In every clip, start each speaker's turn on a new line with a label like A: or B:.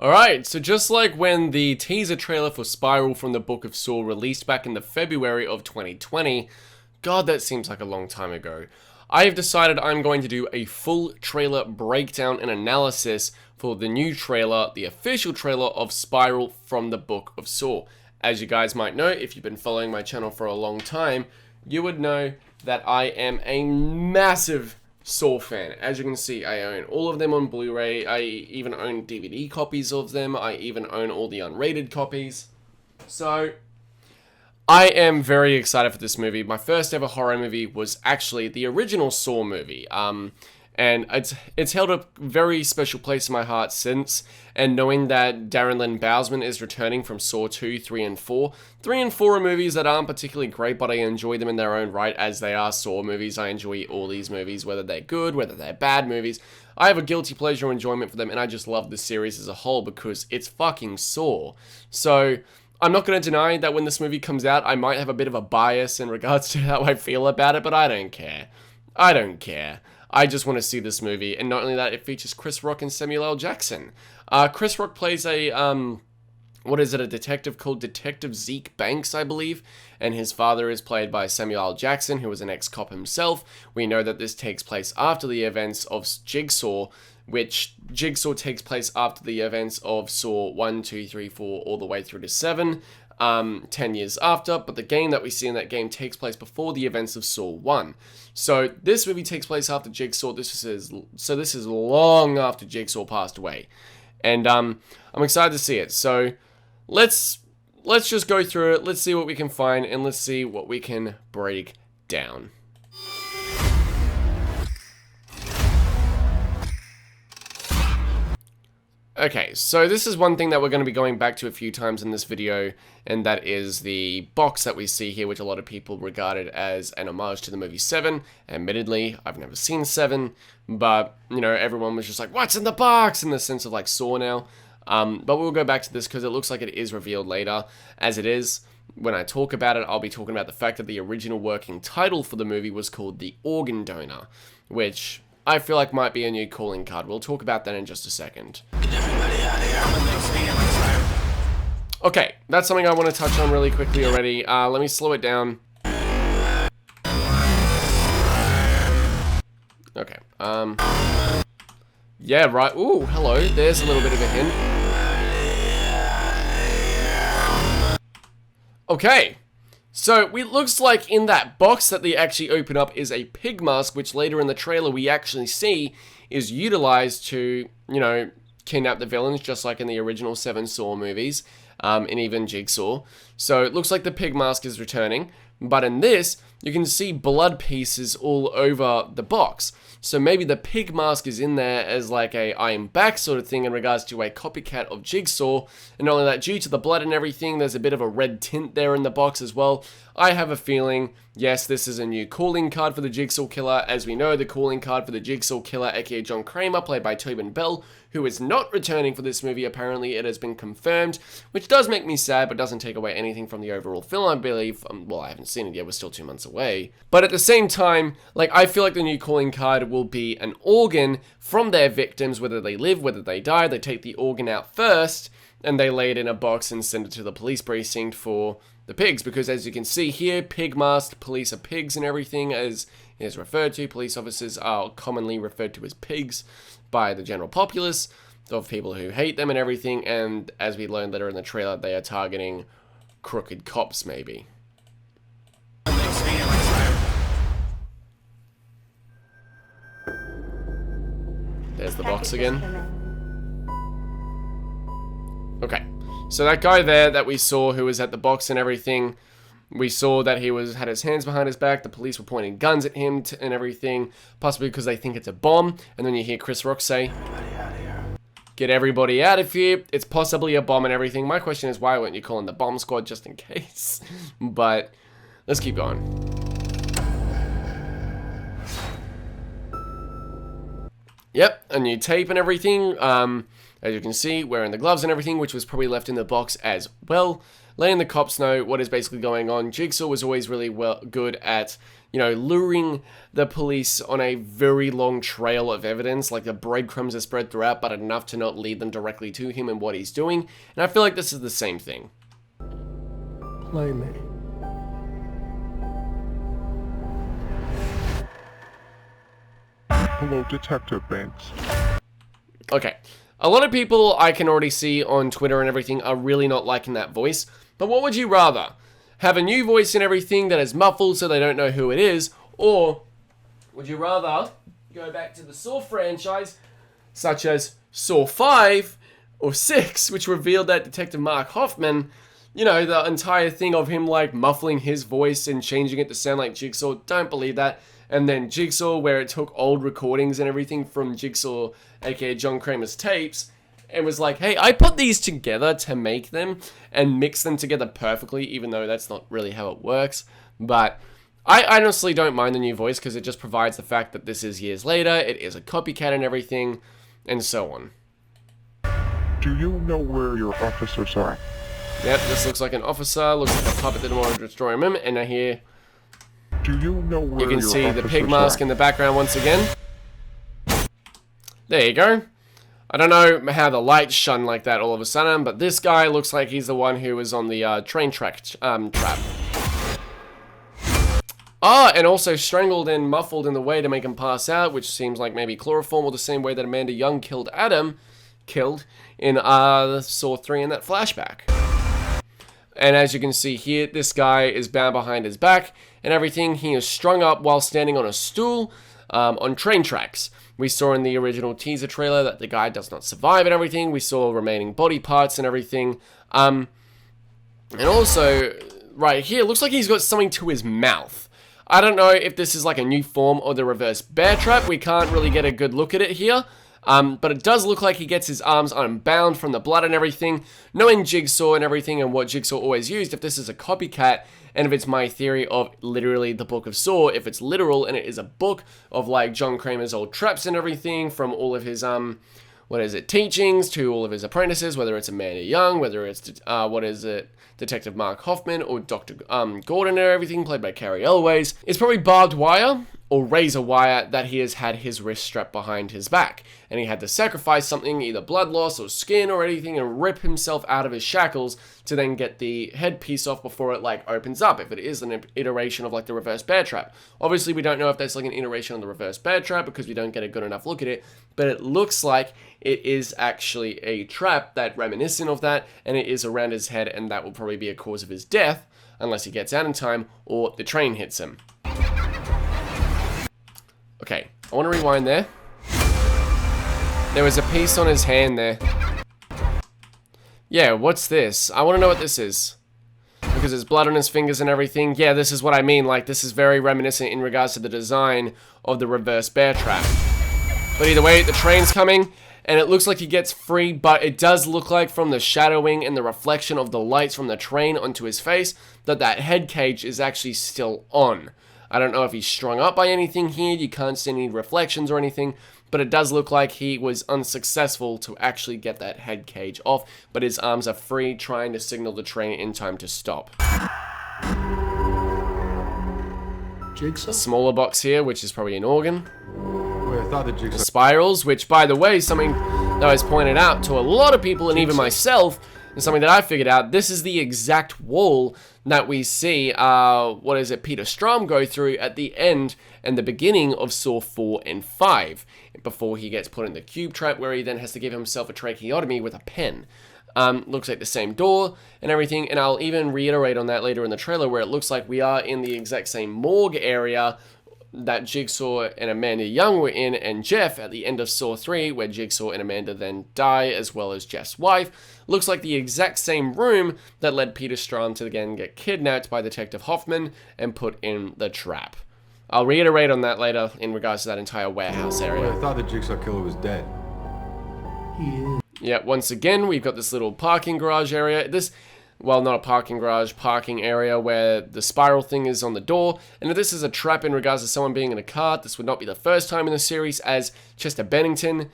A: Alright, so just like when the teaser trailer for Spiral from the Book of Saw released back in the February of 2020, God, that seems like a long time ago, I have decided I'm going to do a full trailer breakdown and analysis for the new trailer, the official trailer of Spiral from the Book of Saw. As you guys might know, if you've been following my channel for a long time, you would know that I am a massive Saw fan. As you can see, I own all of them on Blu-ray. I even own DVD copies of them. I even own all the unrated copies. So, I am very excited for this movie. My first ever horror movie was actually the original Saw movie. And it's held a very special place in my heart since, and knowing that Darren Lynn Bousman is returning from Saw 2, 3, and 4. 3 and 4 are movies that aren't particularly great, but I enjoy them in their own right as they are Saw movies. I enjoy all these movies, whether they're good, whether they're bad movies. I have a guilty pleasure enjoyment for them, and I just love the series as a whole because it's fucking Saw. So, I'm not going to deny that when this movie comes out, I might have a bit of a bias in regards to how I feel about it, but I don't care. I don't care. I just want to see this movie, and not only that, it features Chris Rock and Samuel L. Jackson. Chris Rock plays a detective called Detective Zeke Banks, I believe, and his father is played by Samuel L. Jackson, who is an ex-cop himself. We know that this takes place after the events of Jigsaw, which Jigsaw takes place after the events of Saw 1, 2, 3, 4, all the way through to 7. 10 years after, but the game that we see in that game takes place before the events of Saw 1. So this movie takes place after Jigsaw. This is long after Jigsaw passed away, and I'm excited to see it. So let's just go through it. Let's see what we can find, and let's see what we can break down. Okay, so this is one thing that we're going to be going back to a few times in this video, and that is the box that we see here, which a lot of people regarded as an homage to the movie 7. Admittedly, I've never seen 7, but, you know, everyone was just like, what's in the box? In the sense of, like, Saw now. But we'll go back to this because it looks like it is revealed later. As it is, when I talk about it, I'll be talking about the fact that the original working title for the movie was called The Organ Donor, which I feel like might be a new calling card. We'll talk about that in just a second. Okay, that's something I want to touch on really quickly already. Let me slow it down. Okay, yeah, right. Ooh, hello. There's a little bit of a hint. Okay. So, it looks like in that box that they actually open up is a pig mask, which later in the trailer we actually see is utilized to, you know, kidnap the villains, just like in the original 7 Saw movies, and even Jigsaw. So, it looks like the pig mask is returning, but in this, you can see blood pieces all over the box. So maybe the pig mask is in there as like a I am back sort of thing in regards to a copycat of Jigsaw. And not only that, due to the blood and everything, there's a bit of a red tint there in the box as well. I have a feeling, yes, this is a new calling card for the Jigsaw Killer. As we know, the calling card for the Jigsaw Killer, aka John Kramer, played by Tobin Bell, who is not returning for this movie. Apparently, it has been confirmed, which does make me sad, but doesn't take away anything from the overall film, I believe. Well, I haven't seen it yet. We're still 2 months away. But at the same time, like, I feel like the new calling card will be an organ from their victims, whether they live, whether they die. They take the organ out first, and they lay it in a box and send it to the police precinct for the pigs, because as you can see here, pig masked police are pigs and everything, as is referred to. Police officers are commonly referred to as pigs by the general populace of people who hate them and everything, and as we learned later in the trailer, they are targeting crooked cops, maybe. There's the box again. Okay. So that guy there that we saw who was at the box and everything, we saw that he had his hands behind his back. The police were pointing guns at him and everything, possibly because they think it's a bomb. And then you hear Chris Rock say, "Get everybody out of here. It's possibly a bomb and everything." My question is, why weren't you calling the bomb squad just in case? But let's keep going. Yep, a new tape and everything. as you can see, wearing the gloves and everything, which was probably left in the box as well. Letting the cops know what is basically going on. Jigsaw was always really good at, you know, luring the police on a very long trail of evidence. Like, the breadcrumbs are spread throughout, but enough to not lead them directly to him and what he's doing. And I feel like this is the same thing.
B: Play me.
C: Hello, Detective Banks.
A: Okay. A lot of people I can already see on Twitter and everything are really not liking that voice. But what would you rather? Have a new voice and everything that is muffled so they don't know who it is? Or would you rather go back to the Saw franchise, such as Saw 5 or 6, which revealed that Detective Mark Hoffman, you know, the entire thing of him, like, muffling his voice and changing it to sound like Jigsaw, don't believe that. And then Jigsaw, where it took old recordings and everything from Jigsaw, aka John Kramer's tapes, and was like, hey, I put these together to make them and mix them together perfectly, even though that's not really how it works. But I honestly don't mind the new voice because it just provides the fact that this is years later, it is a copycat and everything, and so on.
C: Do you know where your officers are?
A: Yep, this looks like an officer, looks like a puppet that wanted to destroy him, and I hear...
C: Do you know where
A: You can
C: your
A: see the pig
C: officers
A: mask
C: are?
A: in the background once again. There you go. I don't know how the lights shone like that all of a sudden, but this guy looks like he's the one who was on the train track trap. Ah, and also strangled and muffled in the way to make him pass out, which seems like maybe chloroform, or the same way that Amanda Young killed Adam, in Saw 3 in that flashback. And as you can see here, this guy is bound behind his back and everything. He is strung up while standing on a stool on train tracks. We saw in the original teaser trailer that the guy does not survive and everything. We saw remaining body parts and everything. And also, right here, looks like he's got something to his mouth. I don't know if this is like a new form or the reverse bear trap. We can't really get a good look at it here. But it does look like he gets his arms unbound from the blood and everything. Knowing Jigsaw and everything and what Jigsaw always used, if this is a copycat, and if it's my theory of literally the Book of Saw, if it's literal and it is a book of like John Kramer's old traps and everything from all of his, teachings to all of his apprentices, whether it's Amanda Young, whether it's, Detective Mark Hoffman or Dr. Gordon and everything, played by Carrie Elways, it's probably barbed wire or razor wire that he has had his wrist strapped behind his back. And he had to sacrifice something, either blood loss or skin or anything, and rip himself out of his shackles to then get the headpiece off before it, like, opens up, if it is an iteration of, like, the reverse bear trap. Obviously, we don't know if that's, like, an iteration on the reverse bear trap because we don't get a good enough look at it, but it looks like it is actually a trap that reminiscent of that, and it is around his head, and that will probably be a cause of his death, unless he gets out in time or the train hits him. Okay, I want to rewind there. There was a piece on his hand there. Yeah, what's this? I want to know what this is. Because there's blood on his fingers and everything. Yeah, this is what I mean. Like, this is very reminiscent in regards to the design of the reverse bear trap. But either way, the train's coming, and it looks like he gets free, but it does look like from the shadowing and the reflection of the lights from the train onto his face that that head cage is actually still on. I don't know if he's strung up by anything here. You can't see any reflections or anything, but it does look like he was unsuccessful to actually get that head cage off, but his arms are free, trying to signal the train in time to stop.
B: Jigsaw?
A: A smaller box here, which is probably an organ.
D: Wait, I thought the
A: The
D: Jigsaw...
A: spirals, which, by the way, something that was pointed out to a lot of people, and even myself, and something that I figured out, this is the exact wall that we see, Peter Strom go through at the end and the beginning of Saw 4 and 5, before he gets put in the cube trap, where he then has to give himself a tracheotomy with a pen. Looks like the same door and everything, and I'll even reiterate on that later in the trailer, where it looks like we are in the exact same morgue area that Jigsaw and Amanda Young were in, and Jeff at the end of Saw 3, where Jigsaw and Amanda then die, as well as Jeff's wife. Looks like the exact same room that led Peter Strom to again get kidnapped by Detective Hoffman and put in the trap. I'll reiterate on that later in regards to that entire warehouse
D: Wait,
A: area.
D: I thought the Jigsaw killer was dead.
B: He is.
A: Yeah, once again, we've got this little parking garage area. Well, not a parking garage, parking area where the spiral thing is on the door. And if this is a trap in regards to someone being in a car, this would not be the first time in the series, as Chester Bennington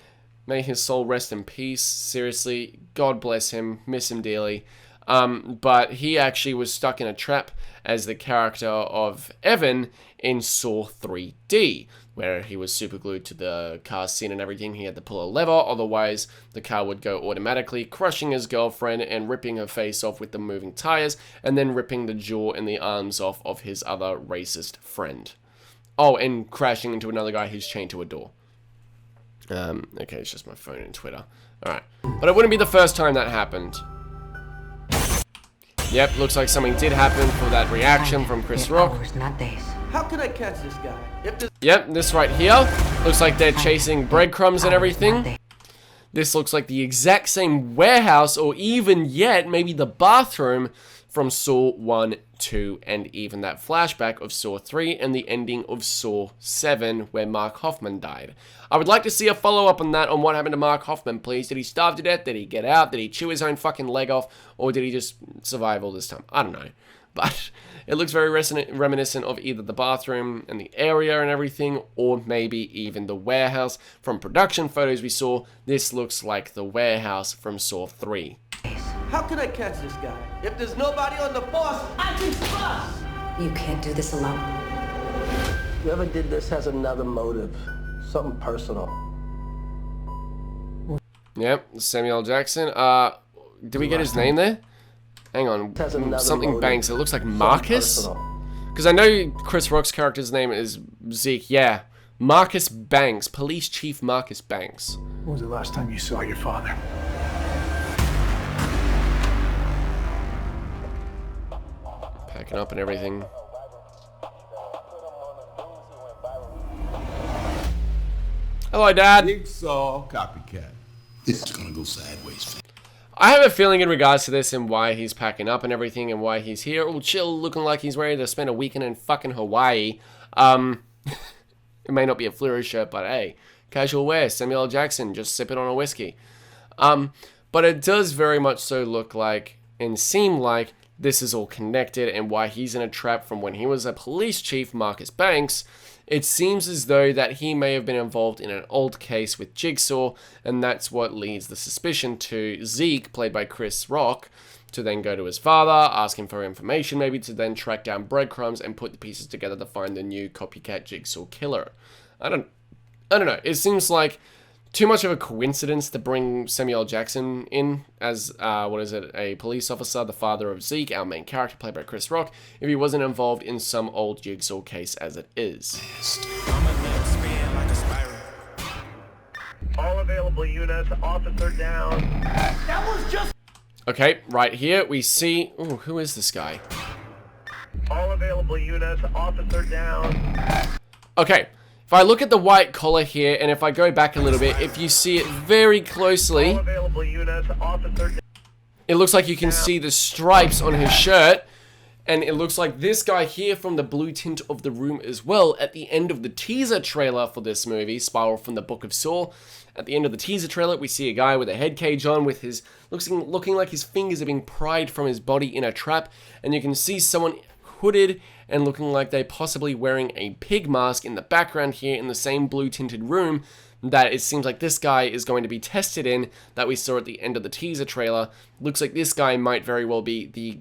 A: May his soul rest in peace. Seriously, God bless him. Miss him dearly. But he actually was stuck in a trap as the character of Evan in Saw 3D, where he was super glued to the car scene and everything. He had to pull a lever, otherwise the car would go automatically, crushing his girlfriend and ripping her face off with the moving tires, and then ripping the jaw and the arms off of his other racist friend. Oh, and crashing into another guy who's chained to a door. Okay, it's just my phone and Twitter. Alright. But it wouldn't be the first time that happened. Yep, looks like something did happen for that reaction from Chris Rock.
E: How could I catch this guy?
A: Yep, this right here. Looks like they're chasing breadcrumbs and everything. This looks like the exact same warehouse, or even yet, maybe the bathroom from Saw 1, 2, and even that flashback of Saw 3 and the ending of Saw 7 where Mark Hoffman died. I would like to see a follow-up on that, on what happened to Mark Hoffman, please. Did he starve to death? Did he get out? Did he chew his own fucking leg off? Or did he just survive all this time? I don't know. But it looks very reminiscent of either the bathroom and the area and everything, or maybe even the warehouse. From production photos we saw, this looks like the warehouse from Saw 3.
E: How could I catch this guy? If there's nobody on the force, I can trust!
F: You can't do this alone.
E: Whoever did this has another motive. Something personal.
A: Yep, Samuel Jackson. Did we get his name there? Hang on, something
E: motive.
A: Banks. It looks like Marcus? Because I know Chris Rock's character's name is Zeke. Yeah, Marcus Banks. Police Chief Marcus Banks.
B: When was the last time you saw your father?
A: Packing up and everything. Hello, Dad.
G: Jigsaw copycat. This is gonna go sideways.
A: I have a feeling in regards to this and why he's packing up and everything and why he's here, all chill, looking like he's ready to spend a weekend in fucking Hawaii. It may not be a fluoro shirt, but hey, casual wear, Samuel L. Jackson, just sipping on a whiskey. But it does very much so look like and seem like this is all connected, and why he's in a trap from when he was a police chief, Marcus Banks. It seems as though that he may have been involved in an old case with Jigsaw, and that's what leads the suspicion to Zeke, played by Chris Rock, to then go to his father, ask him for information, maybe to then track down breadcrumbs and put the pieces together to find the new copycat Jigsaw killer. I don't know. It seems like too much of a coincidence to bring Samuel L. Jackson in as, a police officer, the father of Zeke, our main character, played by Chris Rock, if he wasn't involved in some old Jigsaw case as it is.
H: All available units, officer down.
E: That was just...
A: Okay, right here we see... Ooh, who is this guy?
H: All available units, officer down.
A: Okay. If I look at the white collar here, and if I go back a little bit, if you see it very closely, it looks like you can see the stripes on his shirt, and it looks like this guy here from the blue tint of the room as well. At the end of the teaser trailer for this movie, Spiral from the Book of Saw, at the end of the teaser trailer, we see a guy with a head cage on with his, looking like his fingers are being pried from his body in a trap, and you can see someone hooded and looking like they're possibly wearing a pig mask in the background here in the same blue tinted room that it seems like this guy is going to be tested in, that we saw at the end of the teaser trailer. Looks like this guy might very well be the,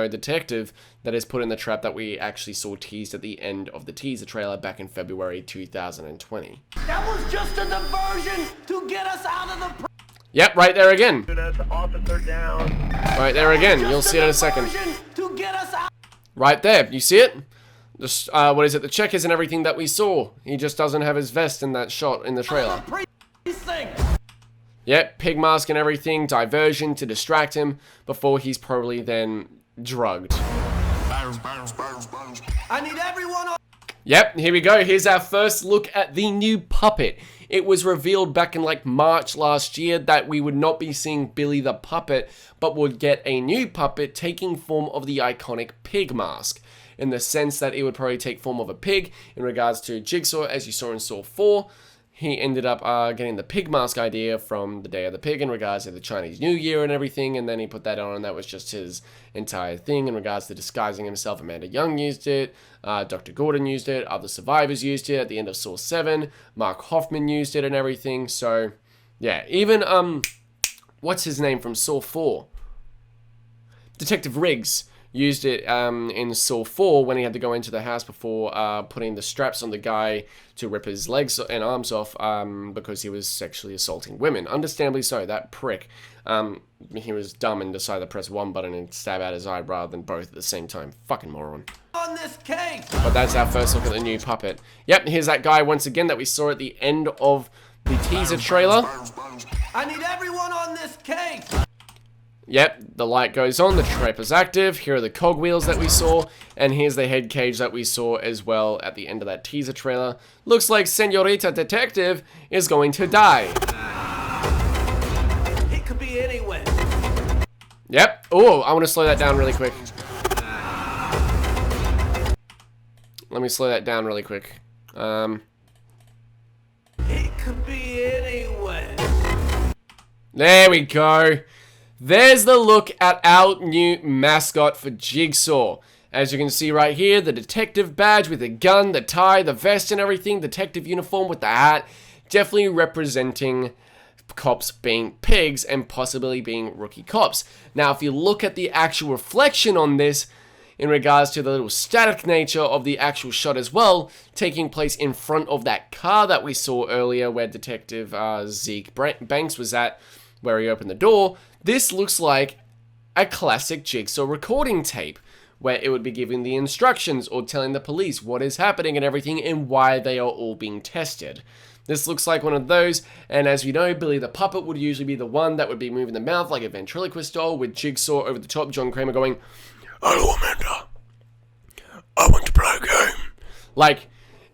A: detective that is put in the trap that we actually saw teased at the end of the teaser trailer back in February 2020.
E: That was just a diversion to get us out of the...
A: Yep, right there again.
H: Officer down.
A: Right there again. You'll see it in a second.
E: To get us out.
A: Right there, you see it? Just, the checkers and everything that we saw. He just doesn't have his vest in that shot in the trailer. Yep, pig mask and everything, diversion to distract him before he's probably then drugged.
E: I need everyone on...
A: Yep, here we go. Here's our first look at the new puppet. It was revealed back in like March last year that we would not be seeing Billy the Puppet, but would get a new puppet taking form of the iconic pig mask, in the sense that it would probably take form of a pig. In regards to Jigsaw, as you saw in Saw 4, he ended up getting the pig mask idea from the Day of the Pig in regards to the Chinese New Year and everything, and then he put that on, and that was just his entire thing in regards to disguising himself. Amanda Young used it, Dr. Gordon used it, other survivors used it at the end of Saw 7, Mark Hoffman used it and everything. So Yeah, even, what's his name from Saw 4? Detective Riggs used it in Saw 4 when he had to go into the house before putting the straps on the guy to rip his legs and arms off because he was sexually assaulting women. Understandably so, that prick. He was dumb and decided to press one button and stab out his eye rather than both at the same time. Fucking moron.
E: On this case.
A: But that's our first look at the new puppet. Yep, here's that guy once again that we saw at the end of the teaser trailer.
E: I need everyone on this case.
A: Yep, the light goes on, the trap is active, here are the cogwheels that we saw, and here's the head cage that we saw as well at the end of that teaser trailer. Looks like Senorita Detective is going to die.
E: It could be anywhere.
A: Yep, oh, I want to slow that down really quick. Let me slow that down really quick.
E: It could be anywhere.
A: There we go. There's the look at our new mascot for Jigsaw. As you can see right here, the detective badge with the gun, the tie, the vest and everything, detective uniform with the hat, definitely representing cops being pigs and possibly being rookie cops. Now, if you look at the actual reflection on this, in regards to the little static nature of the actual shot as well, taking place in front of that car that we saw earlier where Detective Zeke Banks was at, where he opened the door, this looks like a classic Jigsaw recording tape, where it would be giving the instructions or telling the police what is happening and everything and why they are all being tested. This looks like one of those, and as you know, Billy the Puppet would usually be the one that would be moving the mouth like a ventriloquist doll, with Jigsaw over the top, John Kramer going, "Hello, Amanda. I want to play a game." Like,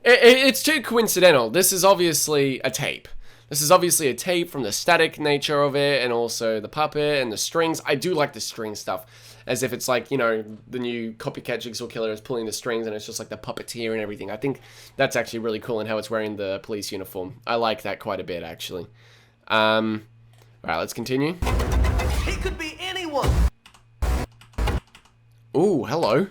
A: it's too coincidental. This is obviously a tape. This is obviously a tape from the static nature of it, and also the puppet and the strings. I do like the string stuff, as if it's like, you know, the new copycat Jigsaw killer is pulling the strings, and it's just like the puppeteer and everything. I think that's actually really cool, and how it's wearing the police uniform. I like that quite a bit, actually. Alright, let's continue.
E: It could be anyone.
A: Ooh, hello.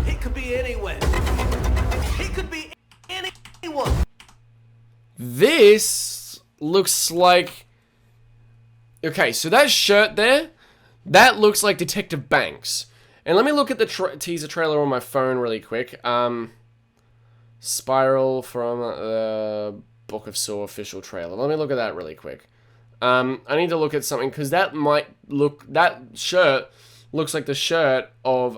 E: It could be anywhere. It could be anyone.
A: This looks like... Okay, so that shirt there, that looks like Detective Banks. And let me look at the teaser trailer on my phone really quick. Spiral from the Book of Saw official trailer. Let me look at that really quick. I need to look at something, because that might look... That shirt looks like the shirt of,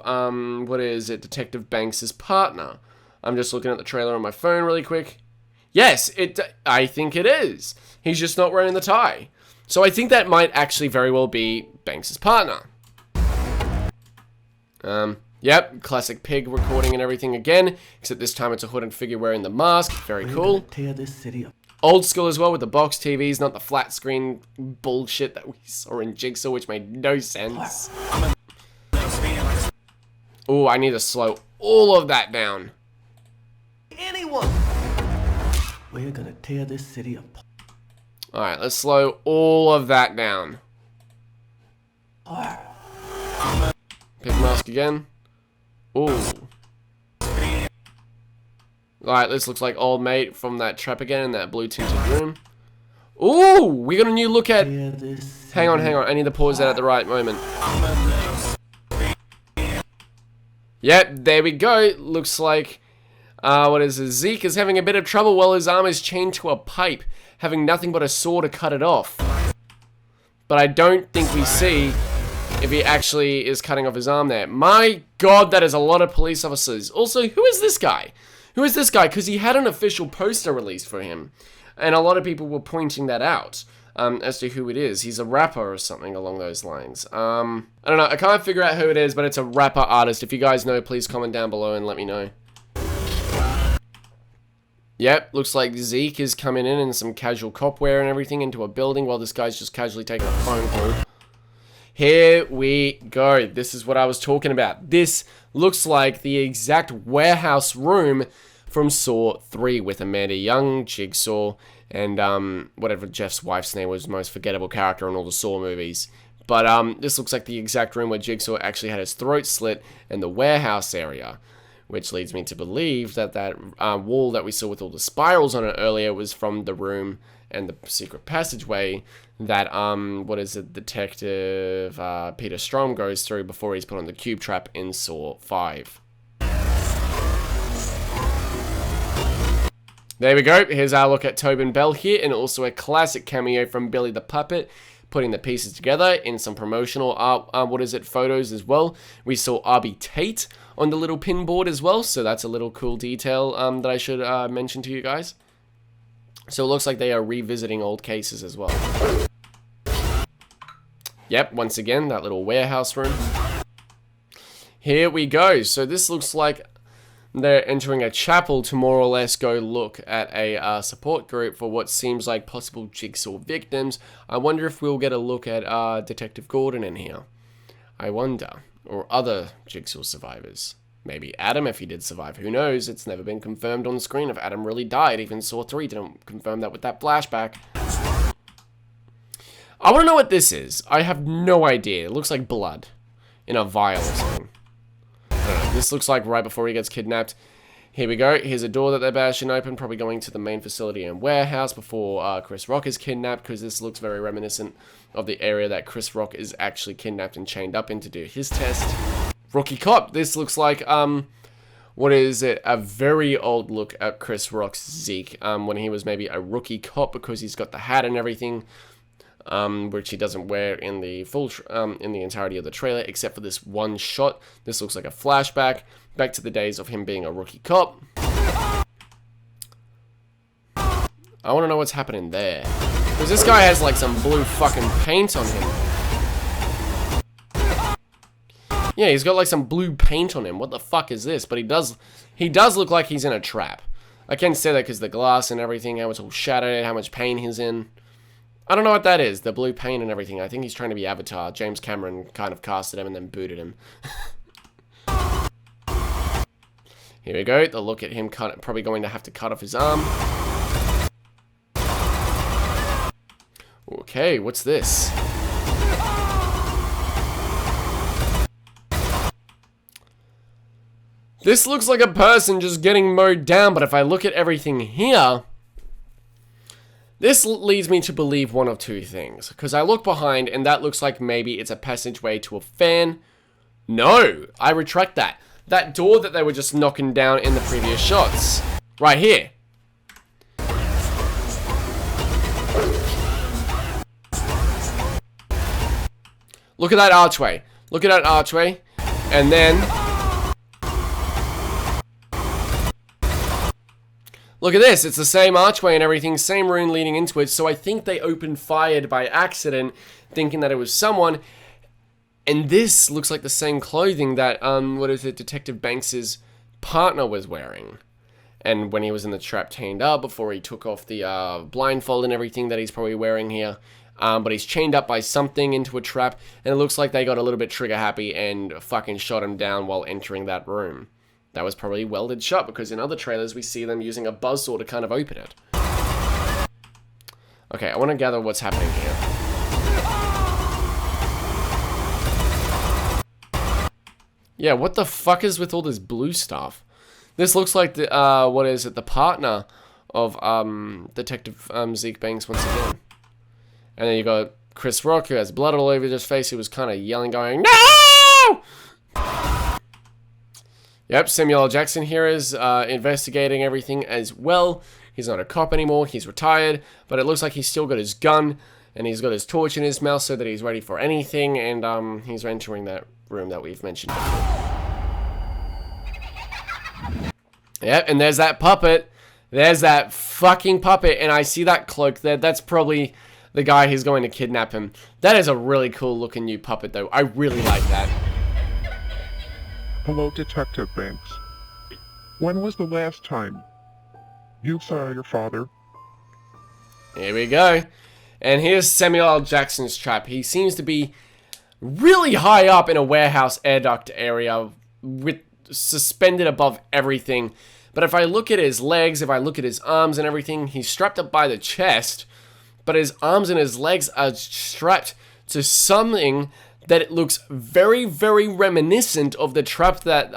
A: what is it, Detective Banks' partner. I'm just looking at the trailer on my phone really quick. Yes, I think it is. He's just not wearing the tie. So I think that might actually very well be Banks' partner. Yep, classic pig recording and everything again, except this time it's a hooded figure wearing the mask. Very cool.
E: Tear this city up.
A: Old school as well, with the box TVs, not the flat screen bullshit that we saw in Jigsaw, which made no sense. Ooh, I need to slow all of that down.
E: Anyone. We're gonna tear this city apart.
A: Alright, let's slow all of that down. Pig mask again. Ooh. Alright, this looks like old mate from that trap again in that blue tinted room. Ooh, we got a new look at... Hang on, I need to pause that at the right moment. Yep, there we go. Looks like... what is it? Zeke is having a bit of trouble while his arm is chained to a pipe, having nothing but a saw to cut it off. But I don't think we see if he actually is cutting off his arm there. My god, that is a lot of police officers. Also, who is this guy? Who is this guy? Because he had an official poster released for him. And a lot of people were pointing that out as to who it is. He's a rapper or something along those lines. I don't know. I can't figure out who it is, but it's a rapper artist. If you guys know, please comment down below and let me know. Yep, looks like Zeke is coming in some casual cop wear and everything into a building while this guy's just casually taking a phone call. Here we go. This is what I was talking about. This looks like the exact warehouse room from Saw 3 with Amanda Young, Jigsaw, and whatever Jeff's wife's name was, the most forgettable character in all the Saw movies. But this looks like the exact room where Jigsaw actually had his throat slit in the warehouse area, which leads me to believe that that wall that we saw with all the spirals on it earlier was from the room and the secret passageway that, Detective Peter Strom goes through before he's put on the cube trap in Saw 5. There we go. Here's our look at Tobin Bell here, and also a classic cameo from Billy the Puppet, putting the pieces together in some promotional photos as well. We saw RB Tate on the little pin board as well, so that's a little cool detail that I should mention to you guys. So it looks like they are revisiting old cases as well. Yep, once again, that little warehouse room. Here we go. So this looks like they're entering a chapel to more or less go look at a support group for what seems like possible Jigsaw victims. I wonder if we'll get a look at Detective Gordon in here. I wonder. Or other Jigsaw survivors. Maybe Adam, if he did survive. Who knows? It's never been confirmed on the screen if Adam really died. Even Saw 3 didn't confirm that with that flashback. I want to know what this is. I have no idea. It looks like blood in a vial or something. I don't know. This looks like right before he gets kidnapped. Here we go. Here's a door that they're bashing open, probably going to the main facility and warehouse before Chris Rock is kidnapped, because this looks very reminiscent of the area that Chris Rock is actually kidnapped and chained up in to do his test. Rookie Cop. This looks like, what is it? A very old look at Chris Rock's Zeke, when he was maybe a rookie cop, because he's got the hat and everything, which he doesn't wear in the full, in the entirety of the trailer, except for this one shot. This looks like a flashback back to the days of him being a rookie cop. I want to know what's happening there, because this guy has like some blue fucking paint on him. Yeah, he's got like some blue paint on him. What the fuck is this? But he does look like he's in a trap. I can't say that because the glass and everything, how it's all shattered, how much pain he's in. I don't know what that is, the blue paint and everything. I think he's trying to be Avatar. James Cameron kind of casted him and then booted him. Here we go, the look at him probably going to have to cut off his arm. Okay, what's this? This looks like a person just getting mowed down, but if I look at everything here, this leads me to believe one of two things. Because I look behind, and that looks like maybe it's a passageway to a fan. No, I retract that. That door that they were just knocking down in the previous shots. Right here. Look at that archway. Look at that archway. And then look at this, it's the same archway and everything, same room leading into it, so I think they opened fire by accident, thinking that it was someone, and this looks like the same clothing that, Detective Banks's partner was wearing. And when he was in the trap chained up, before he took off the blindfold and everything that he's probably wearing here. But he's chained up by something into a trap, and it looks like they got a little bit trigger happy and fucking shot him down while entering that room. That was probably welded shut, because in other trailers we see them using a buzzsaw to kind of open it. Okay, I want to gather what's happening here. Yeah, what the fuck is with all this blue stuff? This looks like the, the partner of, Detective, Zeke Banks once again. And then you got Chris Rock, who has blood all over his face, who was kind of yelling, going, "No!" Yep, Samuel L. Jackson here is investigating everything as well. He's not a cop anymore, he's retired, but it looks like he's still got his gun, and he's got his torch in his mouth so that he's ready for anything, and he's entering that room that we've mentioned before. Yep, and there's that puppet. There's that fucking puppet, and I see that cloak there. That's probably the guy who's going to kidnap him. That is a really cool looking new puppet, though. I really like that.
C: Hello, Detective Banks. When was the last time you saw your father?
A: Here we go. And here's Samuel L. Jackson's trap. He seems to be really high up in a warehouse air duct area, with suspended above everything. But if I look at his legs, if I look at his arms and everything, he's strapped up by the chest, but his arms and his legs are strapped to something that it looks very, very reminiscent of the trap that,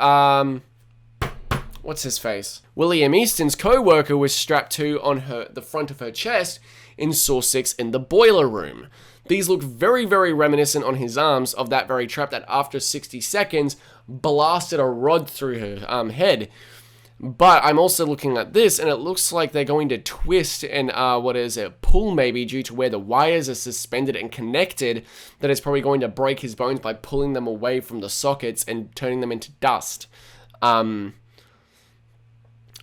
A: what's his face? William Easton's co-worker was strapped to on the front of her chest in Saw 6 in the boiler room. These look very, very reminiscent on his arms of that very trap that after 60 seconds blasted a rod through her head. But I'm also looking at this, and it looks like they're going to twist and, pull maybe, due to where the wires are suspended and connected, that it's probably going to break his bones by pulling them away from the sockets and turning them into dust. I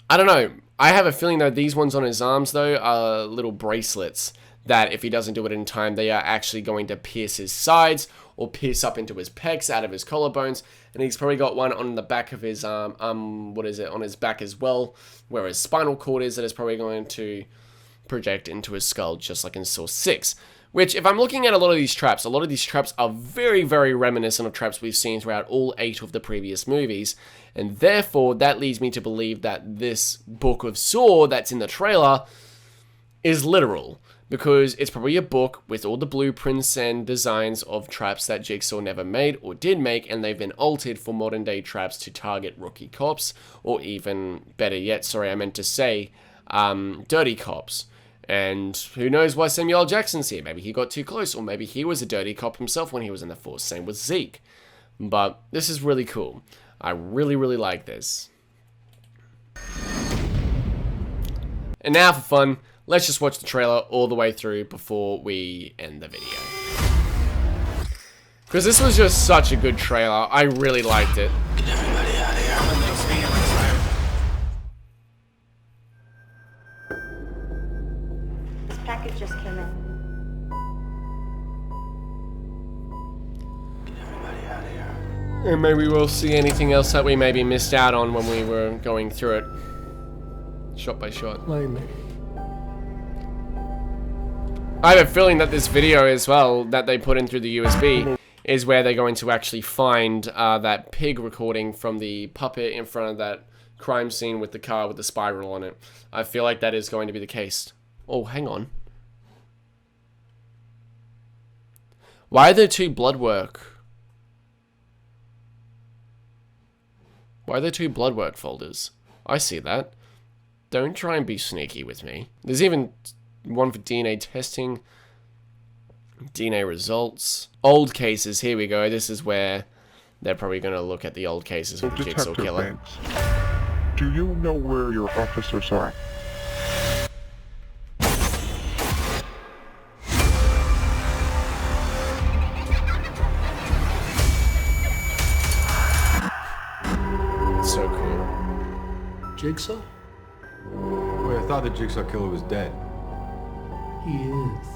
A: don't know. I have a feeling that these ones on his arms, though, are little bracelets that if he doesn't do it in time, they are actually going to pierce his sides or pierce up into his pecs, out of his collarbones. And he's probably got one on the back of his on his back as well, where his spinal cord is, that is probably going to project into his skull, just like in Saw 6. Which, if I'm looking at a lot of these traps are very, very reminiscent of traps we've seen throughout all 8 of the previous movies. And therefore, that leads me to believe that this book of Saw that's in the trailer is literal. Because it's probably a book with all the blueprints and designs of traps that Jigsaw never made or did make, and they've been altered for modern day traps to target rookie cops, or even better yet, dirty cops. And who knows why Samuel L. Jackson's here? Maybe he got too close, or maybe he was a dirty cop himself when he was in the force. Same with Zeke. But this is really cool. I really, really like this. And now for fun, let's just watch the trailer all the way through before we end the video. Because this was just such a good trailer. I really liked it.
E: Get everybody out of here.
F: This package just came in.
E: Get everybody out of here.
A: And maybe we'll see anything else that we maybe missed out on when we were going through it. Shot by shot. I have a feeling that this video as well, that they put in through the USB, is where they're going to actually find that pig recording from the puppet in front of that crime scene with the car with the spiral on it. I feel like that is going to be the case. Oh, hang on. Why are there 2 blood work? Why are there 2 blood work folders? I see that. Don't try and be sneaky with me. There's even one for DNA testing, DNA results, old cases. Here we go. This is where they're probably going to look at the old cases for the Jigsaw Killer.
C: Banks, do you know where your officers are?
A: So cool.
G: Jigsaw?
D: Wait, I thought the Jigsaw Killer was dead.
G: He is.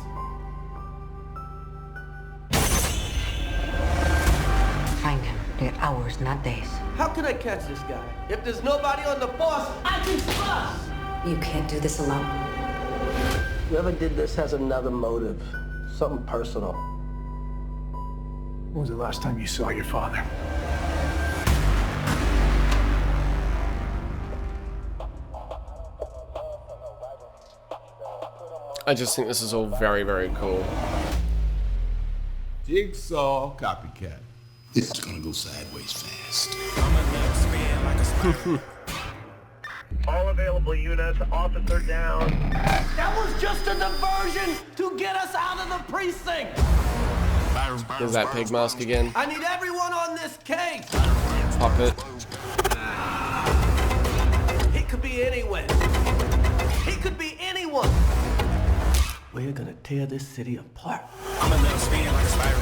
I: Find him. They're hours, not days.
E: How can I catch this guy? If there's nobody on the force, I can bust!
I: You can't do this alone.
E: Whoever did this has another motive. Something personal.
B: When was the last time you saw your father?
A: I just think this is all very, very cool.
G: Jigsaw copycat. This is gonna go sideways fast.
H: All available units, officer down.
E: That was just a diversion to get us out of the precinct!
A: There's that pig mask again.
E: I need everyone on this case!
A: Puppet.
E: He could be anywhere. He could be anyone. We're gonna tear this city apart. I'm gonna let him spin like a spiral.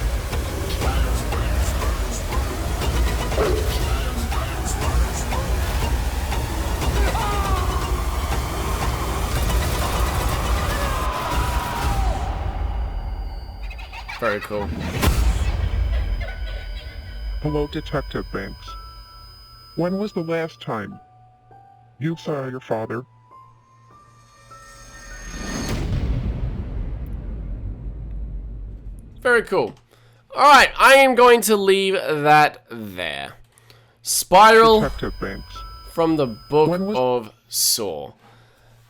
A: Very cool.
C: Hello, Detective Banks. When was the last time you saw your father?
A: Very cool. Alright, I am going to leave that there. Spiral
C: Detective Banks.
A: from the book of Saw.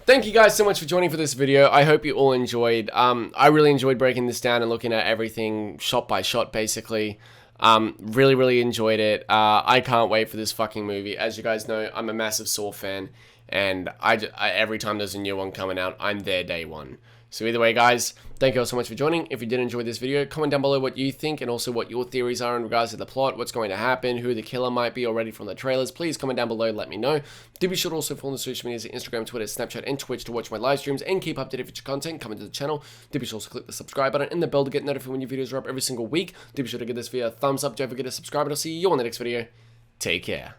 A: Thank you guys so much for joining for this video. I hope you all enjoyed. I really enjoyed breaking this down and looking at everything shot by shot, basically. Really, really enjoyed it. I can't wait for this fucking movie. As you guys know, I'm a massive Saw fan, and every time there's a new one coming out, I'm there day one. So either way, guys, thank you all so much for joining. If you did enjoy this video, comment down below what you think and also what your theories are in regards to the plot, what's going to happen, who the killer might be already from the trailers. Please comment down below, let me know. Do be sure to also follow the social medias, Instagram, Twitter, Snapchat, and Twitch to watch my live streams and keep updated with future content coming to the channel. Do be sure to click the subscribe button and the bell to get notified when new videos are up every single week. Do be sure to give this video a thumbs up. Don't forget to subscribe, and I'll see you on the next video. Take care.